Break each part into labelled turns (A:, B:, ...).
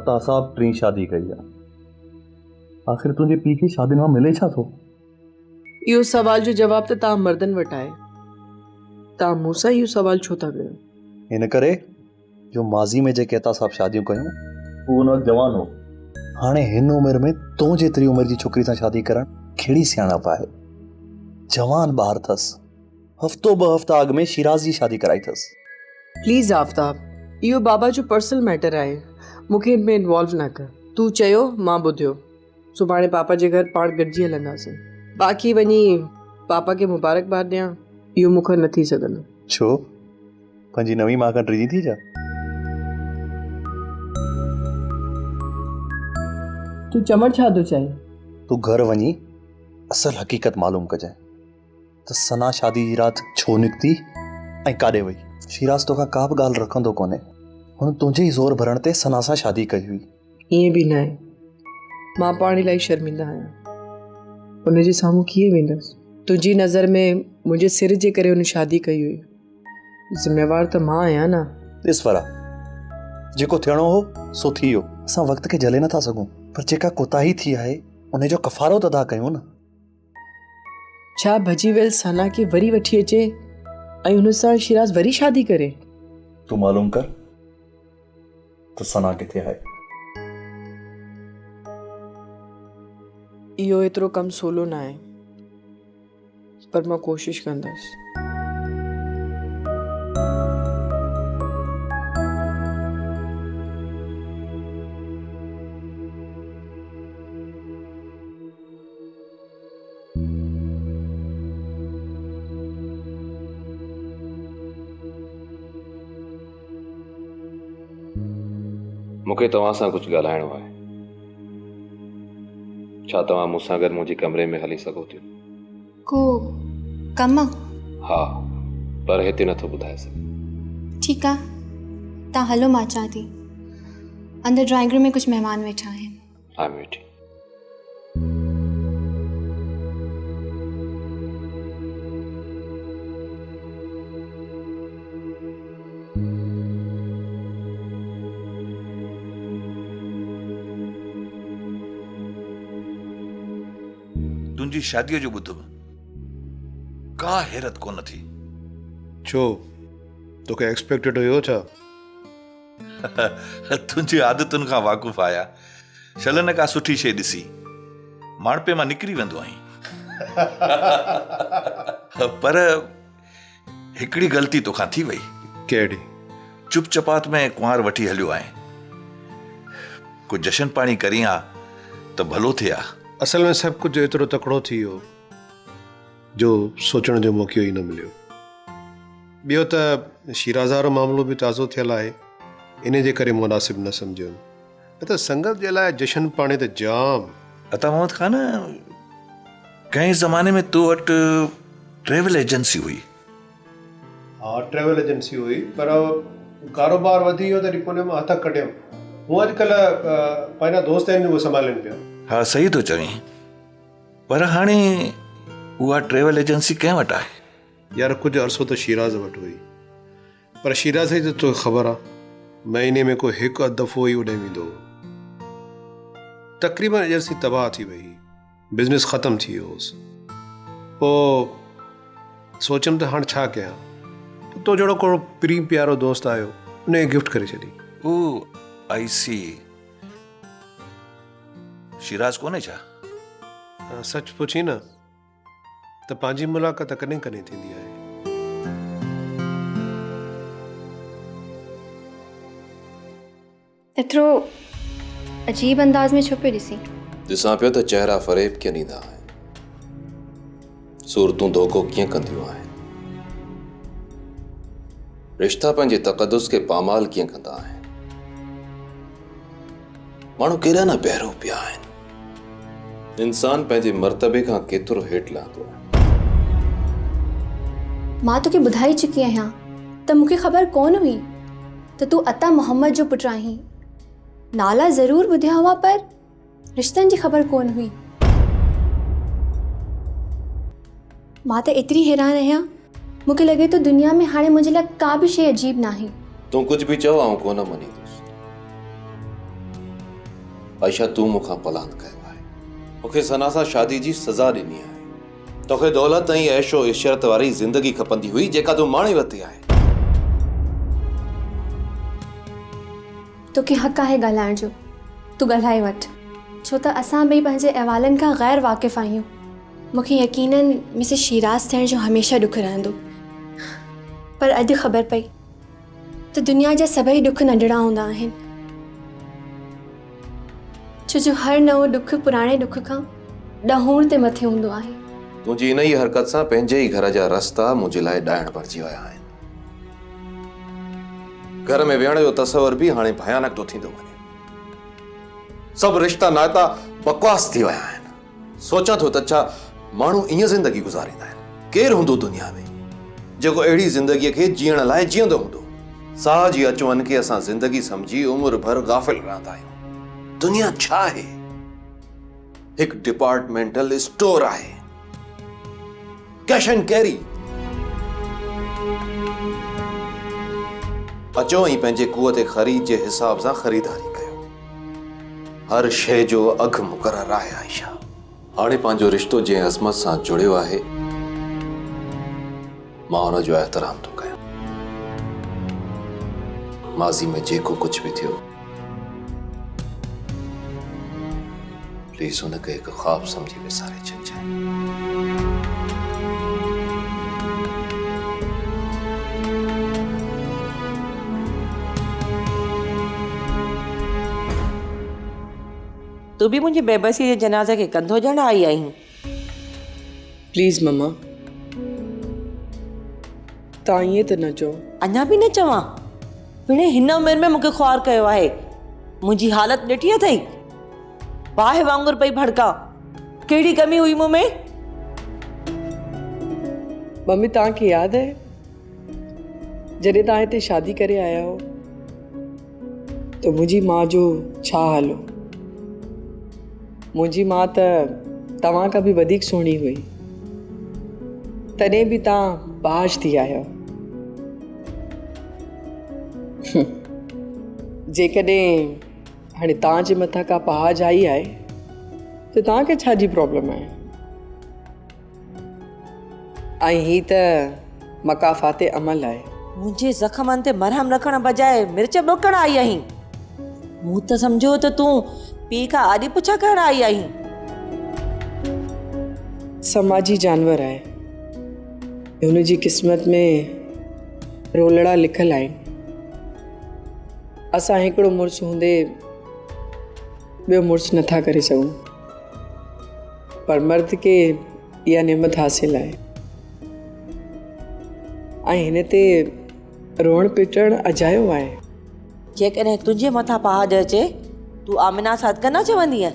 A: तासाब 3 शादी कई आहे। आख़िर तुझे पी खे शादी में मिले छा थो?
B: इहो सवाल जो जवाब तो तव्हां मर्दन वटि आहे। तव्हां मूंसां इहो सवाल छो था कयो?
A: इन करे जो माज़ी में जेके तासाब शादियूं कयूं उहो उन वक़्तु जवान हो। हाणे हिन उमिरि में तो जेतिरी उमिरि जी छोकिरी सां शादी करण कहिड़ी सियाणप आहे। जवान ॿार अथसि। हफ़्तो 2 हफ़्ता अॻु में शिराज जी शादी कराई अथसि।
B: प्लीज़ आफ्ताब, इहो बाबा जो पर्सनल मैटर आहे, मूंखे हिन में इन्वॉल्व न कर। तूं चयो मां ॿुधियो। सुभाणे पापा जे घर पाण गॾिजी हलंदासीं। बाक़ी वञी पापा खे मुबारकबाद ॾियां, इहो मूंखां न थी सघंदो।
A: छो? पंहिंजी नवी मां खां डिॼी थी जा?
B: तूं चमड़ छा थो चाहीं?
A: तूं घर वञी असल हक़ीक़त मालूम कजांइ त सना शादी जी राति छो निकिती ऐं काॾे वई। शिराज तोखां का बि ॻाल्हि रखंदो कोन्हे। हुन तुंहिंजे ई ज़ोर भरण ते सना सां शादी कई हुई।
B: ईअं बि न आहे। मां पाण इलाही शर्मिंदा आहियां। हुनजे साम्हूं कीअं वेंदसि? तुंहिंजी नज़र में मुंहिंजे सिर जे करे हुन शादी कई हुई। ज़िम्मेवार त मां आहियां न।
A: ॾिस फरा, जेको थियणो हो सो थी वियो। असां वक़्त खे झले नथा सघूं, पर जेका कोताही थी आहे उन जो कफ़ारो त अदा कयूं न।
B: छा भॼी वियल सना खे वरी वठी अचे ऐं हुन सां शिराज वरी शादी करे?
A: तूं मालूम कर त सना किथे आहे।
B: इहो एतिरो कमु सवलो न आहे, पर मां कोशिशि कंदसि।
C: मूंखे तव्हां सां कुझु ॻाल्हाइणो आहे। छा तव्हां मूंसां गॾु मुंहिंजे कमरे में हली सघो थियूं?
D: को कमु?
C: हा, पर हिते नथो ॿुधाए सघां।
D: ठीकु आहे, तव्हां हलो, मां अचां थी। अंदरि ड्राइंग रूम में कुझु महिमान वेठा आहिनि।
C: हा वेठी।
E: तुंहिंजी शादीअ जो ॿुधुमि, का हैरत कोन थी।
F: छो, तोखे एक्सपेक्टेड हुयो छा?
E: तुंहिंजी आदतुनि खां वाक़ुफ़ आहियां। छल न का सुठी शइ ॾिसी माणपे मां निकिरी वेंदो आहीं। पर हिकिड़ी ग़लती तोखां थी वई।
F: कहिड़ी?
E: चुप चपात में कुंवार वठी हलियो आहीं। कुझु जशन पाणी करी हा त भलो थिए हा।
F: असल में सभु कुझु एतिरो तकिड़ो थी वियो जो सोचण जो मौक़ो ई न मिलियो। ॿियो त शिराज़ वारो मामिलो बि ताज़ो थियल आहे, इन जे करे मुनासिब न सम्झियो। न त संगत जे लाइ जशन पाणी त जाम।
E: अता मोहम्मद खान, कंहिं ज़माने में तो वटि ट्रेवल एजेंसी हुई।
F: हा, ट्रेवल एजेंसी हुई, पर कारोबार वधी वियो तॾहिं पोइ मां हथ कढियमि। हूअं अॼुकल्ह पंहिंजा दोस्त आहिनि उहे संभालनि पिया।
E: हा सही थो चवीं, पर हाणे उहा ट्रेवल एजेंसी कंहिं वटि आहे?
F: यार कुझु अरसो त शिराज़ वटि हुई, पर शिराज़ जी त तोखे ख़बर आहे महीने में को हिकु अधु दफ़ो ई उॾे वेंदो। तक़रीबन एजेंसी तबाह थी वई, बिज़नेस ख़तमु थी वियोसि। पोइ सोचियमि त हाणे छा कयां, तो जहिड़ो को प्री प्यारो दोस्त आयो, उनखे गिफ्ट करे छॾी।
E: ओ आई सी। शिराज कोन्हे छा?
F: सच पुछी न त पंहिंजी मुलाक़ात कॾहिं कॾहिं थींदी आहे।
D: एतिरो अजीब अंदाज में छो पियो ॾिसी?
C: ॾिसां पियो त चहिरा फ़रेब कीअं ॾींदा आहिनि, सूरतूं धोखो कीअं कंदियूं आहिनि, रिश्ता पंहिंजे तक़दुस खे पामाल कीअं कंदा आहिनि। माण्हू केॾा न पहिरों पिया आहिनि। इंसान पंहिंजे मर्तबे खां केतिरो हेठि लहंदो आहे।
D: मां तोखे ॿुधाए चुकी आहियां त मूंखे ख़बर कोन हुई त तूं अता मोहम्मद जो पुटु आहीं। नाला ज़रूर ॿुधिया हुआ, पर रिश्तनि जी ख़बर कोन हुई। मां त एतिरी हैरान आहियां, मूंखे लॻे थो दुनिया में हाणे मुंहिंजे लाइ का बि शइ अजीब न आहे।
C: तूं कुझु बि चओ, आउं कोन मञींदुसि। आयशा तूं मूंखां पलांद कयो आहे, मूंखे सना सां शादी जी सज़ा ॾिनी आहे। तोखे दौलत ऐं ऐशो इशरत वारी ज़िंदगी खपंदी हुई जेका तूं माणे वरिती आहे।
D: तोखे हक़ आहे ॻाल्हाइण जो, तूं ॻाल्हाए वठि, छो त असां ॿई पंहिंजे अहवालनि खां ग़ैर वाक़िफ़ आहियूं। मूंखे यकीनन मिसिस शिराज़ थियण जो हमेशह ॾुखु रहंदो, पर अॼु ख़बर पई त दुनिया जा सभई ॾुख नंढड़ा हूंदा आहिनि, छो जो हर नओं ॾुखु पुराणे ॾुख खां ॾहूण ते मथे हूंदो आहे।
C: तुंहिंजी इन ई हरकत सां पंहिंजे ई घर जा रस्ता मुंहिंजे लाइ ॾाइण भरिजी विया आहिनि। घर में विहण जो तसवर बि हाणे भयानक थो थींदो वञे। सभु रिश्ता नाता बकवास थी विया आहिनि। सोचां थो त छा माण्हू ईअं ज़िंदगी गुज़ारींदा आहिनि? केरु हूंदो दुनिया में जेको अहिड़ी ज़िंदगीअ खे जीअण लाइ जीअंदो हूंदो? साह जी अचवञ खे असां ज़िंदगी सम्झी उमिरि भर गाफ़िल रहंदा आहियूं। दुनिया छा आहे? हिकु डिपार्टमेंटल स्टोर आहे, कैश एंड कैरी। अचो ऐं पंहिंजे कुवत ख़रीद जे हिसाब सां ख़रीदारी कयो। हर शइ जो अघु मुक़ररु आहे आयशा। हाणे पंहिंजो रिश्तो जंहिं अज़मत सां जुड़ियो आहे, मां हुन जो एहतराम थो कयां। माज़ी में जेको कुछ भी थियो, प्लीज हुनखे हिकु ख्वाब समझी विसारे छॾिजांइ।
G: तू भी मुझे बेबसी जे जनाज़े के कंधो ॼण आई आहीं।
B: प्लीज़ मम्मा, तव्हां ईअं त न चओ।
G: अञा भी न चवां? पिणे हिन उमिरि में मूंखे ख्वार कयो आहे। मुंहिंजी हालत ॾिठी अथई, बाहि वांगुरु पई भड़का। कहिड़ी कमी हुई मूं में?
B: मम्मी, तव्हांखे यादि आहे जॾहिं तव्हां हिते शादी करे आया हो त मुंहिंजी माउ जो छा हाल हो? मुंहिंजी माउ त तव्हां खां बि वधीक सुहिणी हुई, तॾहिं बि तव्हां बाज थी आया। जेकॾहिं हाणे तव्हांजे मथां का पहाज आई आहे त तव्हांखे छा जी प्रॉब्लम आहे? ऐं ही त मकाफ़ाते अमल आहे।
G: मुंहिंजे ज़ख़्मनि ते मरहम रखण बजाए मिर्च ॿोकण आई आहीं। मूं त सम्झो त तूं पीउ खां आॾी पुछा करण आई आहीं।
B: समाजी जानवर आहे, हुनजी क़िस्मत में रोलड़ा लिखल आहिनि। असां हिकिड़ो मुड़ुसु हूंदे ॿियो मुड़ुसु नथा करे सघूं, पर मर्द खे इहा नेमत हासिल आहे। ऐं हिन ते रोअण पिटण अजायो आहे।
G: जेकॾहिं तुंहिंजे मथां पहाज अचे, तूं आमिना सादका न चवंदीअ?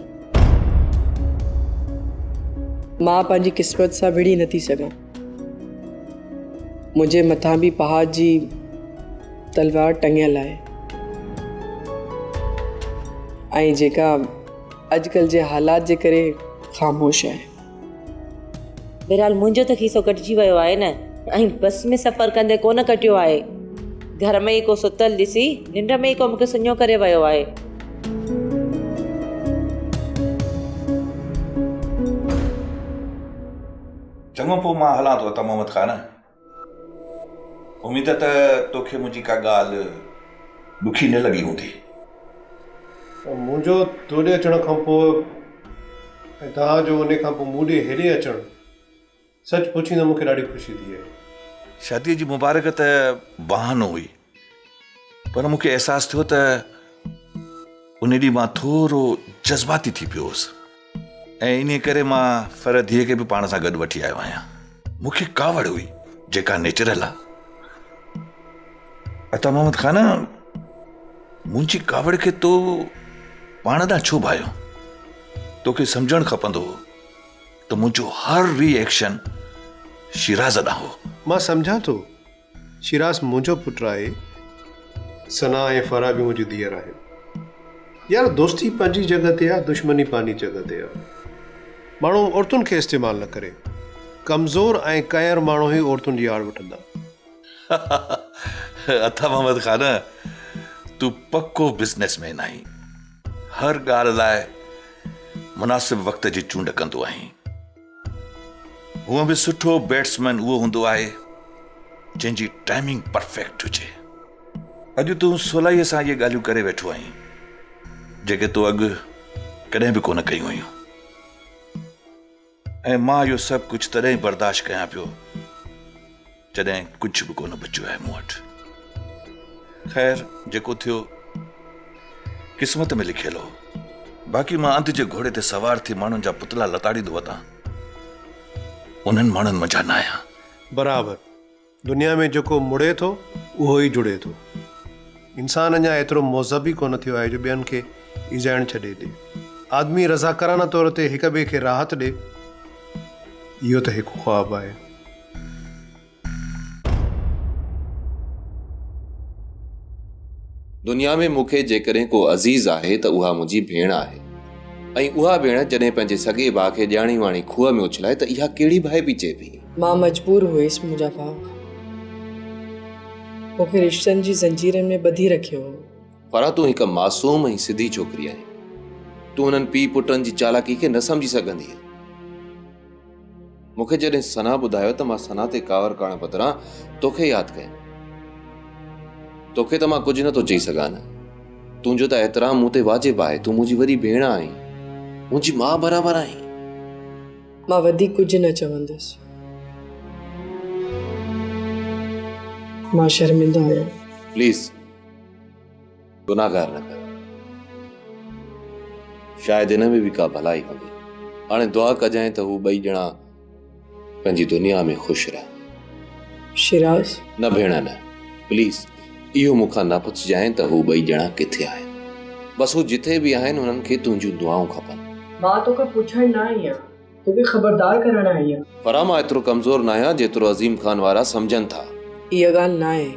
B: मां पंहिंजी क़िस्मत सां विड़ी नथी सघां। मुंहिंजे मथां बि पहाज जी तलवार टंगियल आहे, ऐं जेका अॼुकल्ह जे हालात जे करे ख़ामोश आहे।
G: बहरहाल मुंहिंजो त खीसो कटिजी वियो आहे न, ऐं बस में सफ़र कंदे कोन कटियो आहे। घर में ई को सुतल ॾिसी निंड में ई को मूंखे सुञो करे वियो आहे।
E: चङो पोइ मां हलां थो त मोहम्मद ख़ान। उमेद त तोखे मुंहिंजी का ॻाल्हि ॾुखी न लॻी हूंदी।
F: मुंहिंजो तोॾे अचण खां पोइ ऐं तव्हांजो उन खां पोइ मूं ॾे हेॾे अचणु सच पुछींदो मूंखे ॾाढी ख़ुशी थी आहे।
E: शादीअ जी मुबारक त बहानो हुई, पर मूंखे अहसासु थियो त उन ॾींहुं मां थोरो जज़्बाती थी पियो हुउसि, ऐं इन करे मां फरधीअ खे बि पाण सां गॾु वठी आयो आहियां। मूंखे कावड़ हुई जेका नेचुरल आहे। अता मोहम्मद ख़ान, मुंहिंजी कावड़ खे तो पाण ॾांहुं छो भायो? तोखे सम्झणु खपंदो त मुंहिंजो हर रिएक्शन शिराज़ ॾांहुं हो।
F: मां सम्झां थो, शिराज़ मुंहिंजो पुटु आहे, सना ऐं फरा बि मुंहिंजी धीअर आहे। यार, दोस्ती पंहिंजी जॻह ते आहे, दुश्मनी पंहिंजी जॻह ते आहे। माण्हू औरतुनि खे इस्तेमालु न करे, कमज़ोर ऐं कायर माण्हू ई औरतुनि जी आड़ वठंदा।
E: अथा मोहम्मद ख़ान, तूं पक्को बिज़नेसमैन आहीं। हर ॻाल्हि लाइ मुनासिब वक़्त जी चूंड कंदो आहीं। हूअं बि सुठो बैट्समैन उहो हूंदो आहे जंहिंजी टाइमिंग परफेक्ट हुजे। अॼु तूं सवलाईअ सां इहे ॻाल्हियूं करे वेठो आहीं जेके तूं अॻु कॾहिं बि कोन कयूं हुयूं। ऐं मां इहो सभु कुझु तॾहिं बर्दाश्त कयां पियो जॾहिं कुझु बि कोन बचियो आहे मूं वटि। ख़ैर, जेको थियो क़िस्मत में लिखियलु हो। बाक़ी मां अंध जे घोड़े ते सवार थी माण्हुनि जा पुतला लताड़ींदो वतां, उन्हनि माण्हुनि मंझां न आहियां।
F: बराबरि, दुनिया में जेको मुड़े थो उहो ई जुड़े थो। इंसान अञा एतिरो मोज़बी कोन थियो आहे जो ॿियनि खे ईज़ाइण छॾे ॾे। आदमी रज़ाकाराना तौर ते हिक ॿिए खे राहत ॾे, इहो त हिकु ख्वाबु आहे।
C: दुनिया में मूंखे जेकॾहिं को अज़ीज़ आहे त उहा मुंहिंजी भेण आहे। ऐं उहा भेण जॾहिं पंहिंजे सॻे भाउ खे ॼाणी वाणी खूह में उछलाए त इहा कहिड़ी भाइबी चए पई।
B: मां मजबूर हुयसि मुंहिंजा भाउ मूंखे रिश्तनि जी ज़ंजीरनि में ॿधी रखियो हो।
C: पर तूं हिकु मासूम ऐं सिधी छोकिरी आहीं। तूं हुननि पीउ पुटनि जी चालाकी खे न सम्झी सघंदी। मूंखे जॾहिं सना ॿुधायो त मां सना ते कावर करण बदिरां तोखे यादि कयां, तोखे त मां कुझु नथो चई सघां न। तुंहिंजो त एतिराम मूं ते वाजिबु आहे। तूं मुंहिंजी वॾी भेण आहीं, मुंहिंजी माउ बराबरि आहीं।
B: मां वधीक कुझु न चवंदसि। मां शर्मिंदा आहियां।
C: प्लीज़ गुनाहगार न कर। शायदि हिन में बि का भलाई हूंदी। हाणे दुआ कजांइ त हू ॿई ॼणा पंहिंजी दुनिया में ख़ुशि रहनि।
B: शिराज
C: न भेण न, प्लीज़ इहो मूंखां न पुछजांइ त हू ॿई ॼणा किथे आहिनि। बसि हू जिथे बि आहिनि हुननि खे तुंहिंजूं दुआऊं खपनि।
B: मां तोखे पुछण न आई आहियां, तोखे ख़बरदार करण आई आहियां।
C: पर मां एतिरो कमज़ोर न आहियां जेतिरो अज़ीम ख़ान वारा सम्झनि था।
B: इहा ॻाल्हि न आहे।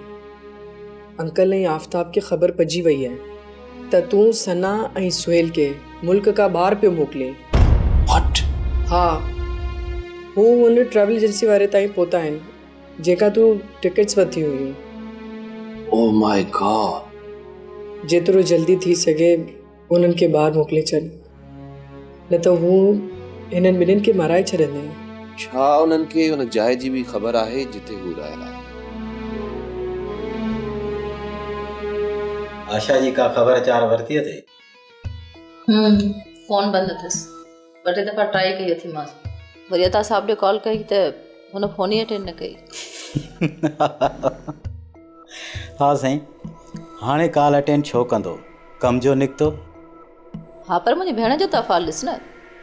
B: अंकल ऐं आफ़ताब खे ख़बर पइजी वई आहे त तूं सना ऐं सुहेल खे मुल्क खां ॿाहिरि पियो मोकिले।
C: What?
B: हा, हू हुन ट्रैवल एजेंसी वारे ताईं पहुता आहिनि जेका तूं टिकट्स वरिती हुयूं।
C: Oh my God!
B: जेतिरो जल्दी थी सघे उन्हनि खे ॿाहिरि मोकिले छॾ, न त हू हिननि ॿिन्हिनि खे माराए छॾंदा।
C: छा उन्हनि खे उन जाइ जी बि ख़बर आहे जिथे हू रहियल आहे?
H: आशा जी का ख़बर चार वरिती अथई?
I: फोन बंदि अथसि। ॿ टे दफ़ा ट्राई कई अथी मां, वरी अता साहब ॾे कॉल कई त हुन फोन ई अटेंड न कई।
H: हा साईं, हाणे कॉल अटेंड छो कंदो? कम जो निकितो।
I: हा, पर मुंहिंजी भेण जो त अफ़ाल ॾिस न,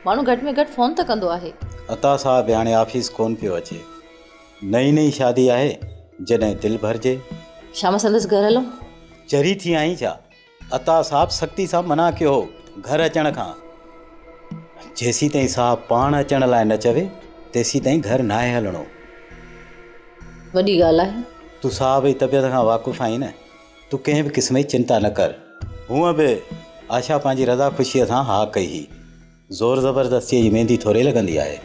I: माण्हू घटि में घटि फोन त कंदो आहे।
H: अता साहब हाणे ऑफिस कोन पियो अचे। नई नई शादी आहे, जॾहिं दिलि भरिजे।
I: शाम संदसि घर हलूं?
H: चरी थी आई छा? अता साहब सख़्ती सां मना कयो हो घर अचण खां। जेसी ताईं साहब पाण अचण लाइ न चवे तेसी ताईं घर नाहे हलणो।
I: वॾी ॻाल्हि आहे।
H: तूं साहब जी तबियत खां वाक़ुफ़ु आहीं न, तूं कंहिं बि क़िस्म जी चिंता न कर। हूअं बि आशा पंहिंजी रज़ा ख़ुशीअ सां हा कई हुई। ज़ोर ज़बरदस्तीअ जी मेहंदी थोरे लॻंदी आहे।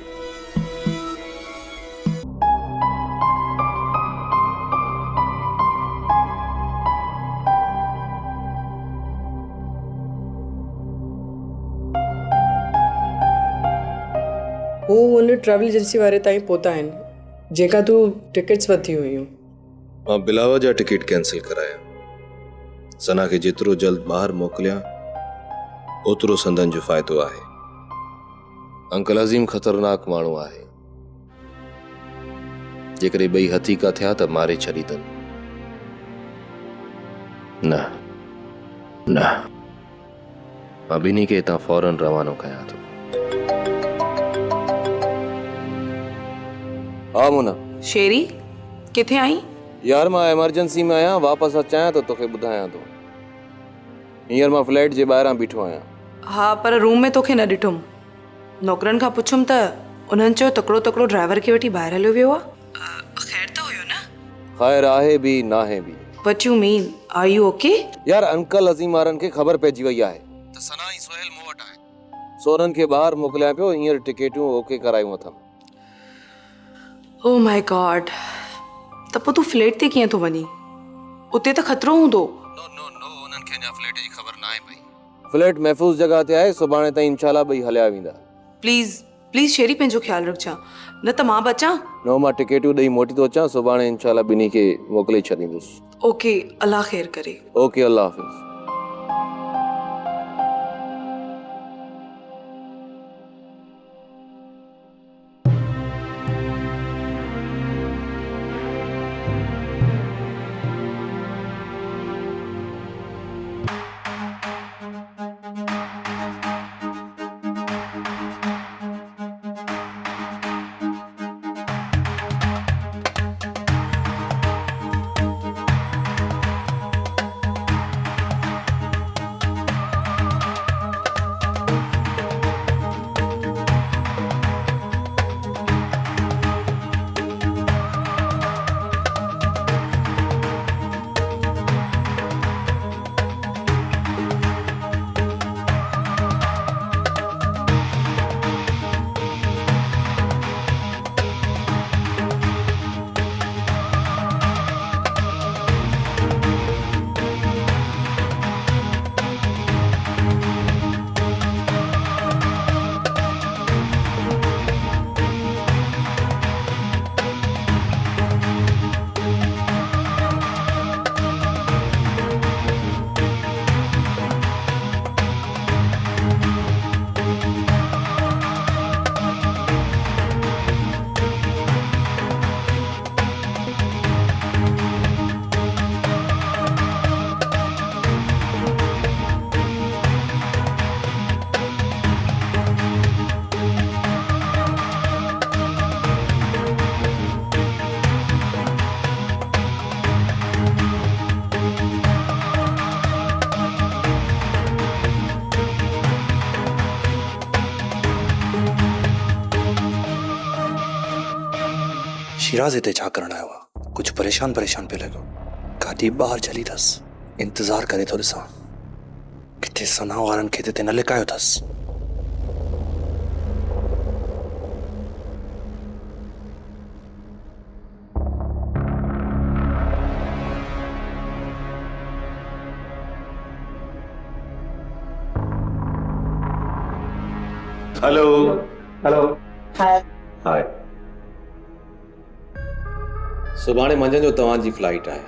B: हू हुन ट्रैवल एजेंसी वारे ताईं पहुता आहिनि जेका तूं टिकट्स वरिती हुयूं।
C: मां बिलावा जा टिकट कैंसिल कराया। सना खे जेतिरो जल्द ॿाहिरि मोकिलियां ओतिरो संदन जो फ़ाइदो आहे। अंकल अज़ीम ख़तरनाक माण्हू आहे। जेकॾहिं ॿई हथी का थिया त मारे छॾींदनि। न न, मां ॿिन्ही खे हितां फौरन रवानो कयां थो। हा मुना।
J: शेरी किथे आई?
C: यार मां एमरजेंसी में आहियां, वापसि अचां तो तोखे ॿुधायां थो। हींअर मां फ्लैट जे ॿाहिरां बीठो आहियां।
J: हा, पर रूम में तोखे न ॾिठुमि। नौकरनि खां पुछुमि त उन्हनि चयो तकिड़ो तकिड़ो ड्राइवर खे वठी ॿाहिरि हलियो वियो आहे। ख़ैर त हुयो न?
C: ख़ैर आहे बि नाहे बि।
J: What you mean? Are you okay?
C: यार अंकल अज़ीम वारनि खे ख़बर पइजी वई आहे त सना ऐं सुहेल मूं वटि आहे। सो उन्हनि खे ॿाहिरि मोकिलियां पियो। हींअर टिकेटूं ओके करायूं अथमि।
J: Oh my God! त पोइ तूं फ्लैट ते कीअं थो वञी? उते त ख़तरो हूंदो।
C: नो नो नो, उन्हनि खे अञा फ्लैट जी ख़बर न आहे पई। फ्लैट महफ़ूज़ जगह ते आहे, सुभाणे ताईं इंशाल्लाह ॿई हलिया वेंदा।
J: प्लीज़ प्लीज़ शेरी पंहिंजो ख़्यालु रखिजां, न त मां बचां।
C: नो, मां टिकेटियूं ॾेई मोटी थो अचां, सुभाणे इंशाल्लाह ॿिन्ही खे मोकिले छॾींदुसि।
J: ओके, अल्लाह ख़ैर करे।
C: ओके, अल्लाह हाफ़िज़।
A: शिराज हिते छा करण आयो आहे? कुछ परेशान परेशान पे लॻो। गाॾी ॿाहिरि चली अथसि, इंतज़ार करे थो ॾिसां किथे सना वारनि खे हिते न लिकायो अथसि।
C: हेलो हेलो हाय हाय। सुभाणे मंझंदि जो तव्हांजी फ्लाइट आहे।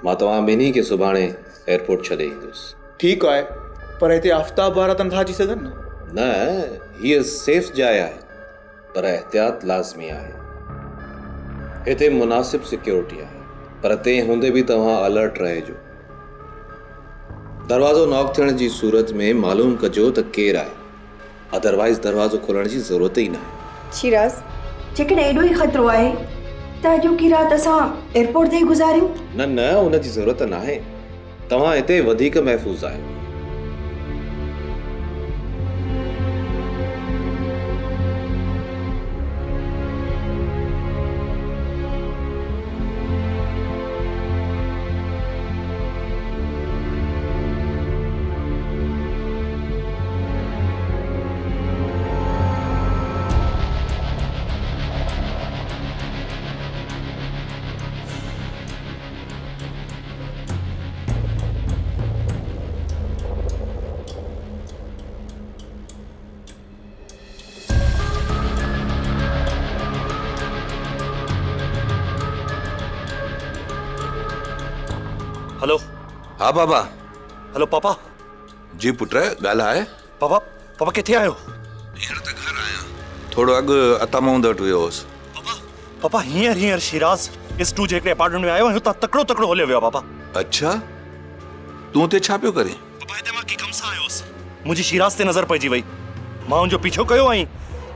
C: मां तव्हां ॿिन्ही खे सुभाणे एयरपोर्ट छॾे ईंदुसि।
K: ठीकु आहे, पर हिते आफ़्ताब वारा त नथा अची सघनि न।
C: हीअ सेफ जाइ आहे, पर एहतियात लाज़मी आहे। हिते मुनासिब सिक्योरिटी आहे, पर तंहिं हूंदे बि तव्हां अलर्ट रहिजो। दरवाज़ो नॉक थियण जी सूरत में मालूम कजो त केरु आहे, अदरवाइज़ दरवाज़ो खोलण जी ज़रूरत ई न आहे।
L: शिराज, जेकॾहिं एॾो ई ख़तरो आहे त अॼोकी राति असां एयरपोर्ट ते ई गुज़ारियूं?
C: न, उन जी ज़रूरत न आहे। तव्हां हिते वधीक महफ़ूज़ आहियो।
K: हेलो।
E: हाँ बाबा।
K: हेलो पापा।
E: जी पुट ॻाल्हाए।
K: पापा किथे आहियो?
E: हींअर त घर आहियां, थोरो अॻु अतामाउनि वटि वियो हुउसि।
K: पापा हींअर शिराज S2 जे हिकिड़े अपार्टमेंट में आयो आहियां, हुतां तकिड़ो हलियो वियो आहे पापा।
E: अच्छा, तूं हुते छा पियो करे?
K: पापा हिते मां कम सां आयो हुउसि, मुंहिंजी शिराज ते नज़र पइजी वई। मां हुनजो पीछो कयो ऐं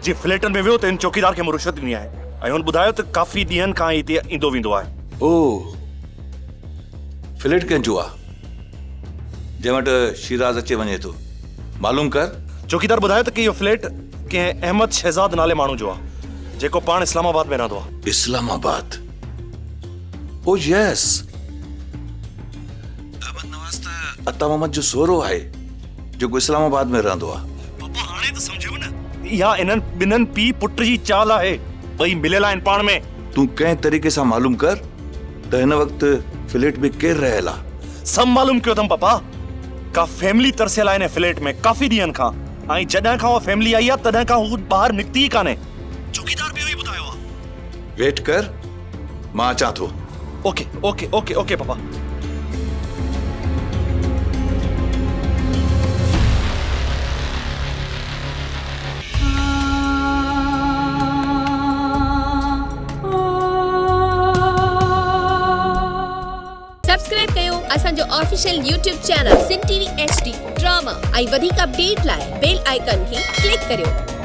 K: जीअं फ्लैटनि में वियो त इन चौकीदार खे मूं रिश्वत ॾिनी आहे ऐं हुन ॿुधायो त काफ़ी ॾींहंनि खां हिते ईंदो वेंदो आहे।
E: ओह, फ्लैट कंहिंजो आहे जंहिं वटि शिराज अचे वञे थो? मालूम कर।
K: चौकीदार ॿुधायो त कि इहो फ्लैट कंहिं अहमद शहज़ाद नाले माण्हू जो आहे, जेको पाण इस्लामाबाद में रहंदो आहे।
E: इस्लामाबाद? ओ यस, अहमद नवाज़ त अता मोहम्मद जो सोरो आहे जेको इस्लामाबाद में रहंदो आहे।
K: पापा हाणे त सम्झो न, इहा इन्हनि ॿिन्हनि पीउ पुट जी चाल आहे, ॿई मिलियल आहिनि पाण में।
E: तूं कंहिं तरीक़े सां मालूम कर त हिन वक़्तु फ्लैट में केरु रहियल आहे।
K: सभु मालूम कयो अथमि पापा। का फैमिली तरसियल आहे फ्लैट में काफ़ी ॾींहंनि खां ऐं जॾहिं खां उहा फैमिली आई आहे तॾहिं खां हू ॿाहिरि निकिती ई कान्हे चौकीदार बि इहो ई ॿुधायो आहे
E: वेट कर मां अचां थो
K: ओके ओके ओके ओके पापा
M: सब्सक्राइब कयो असांजो official YouTube channel Sindh TV HD drama ऐं वधीक अपडेट लाइ बेल आइकन खे क्लिक करियो।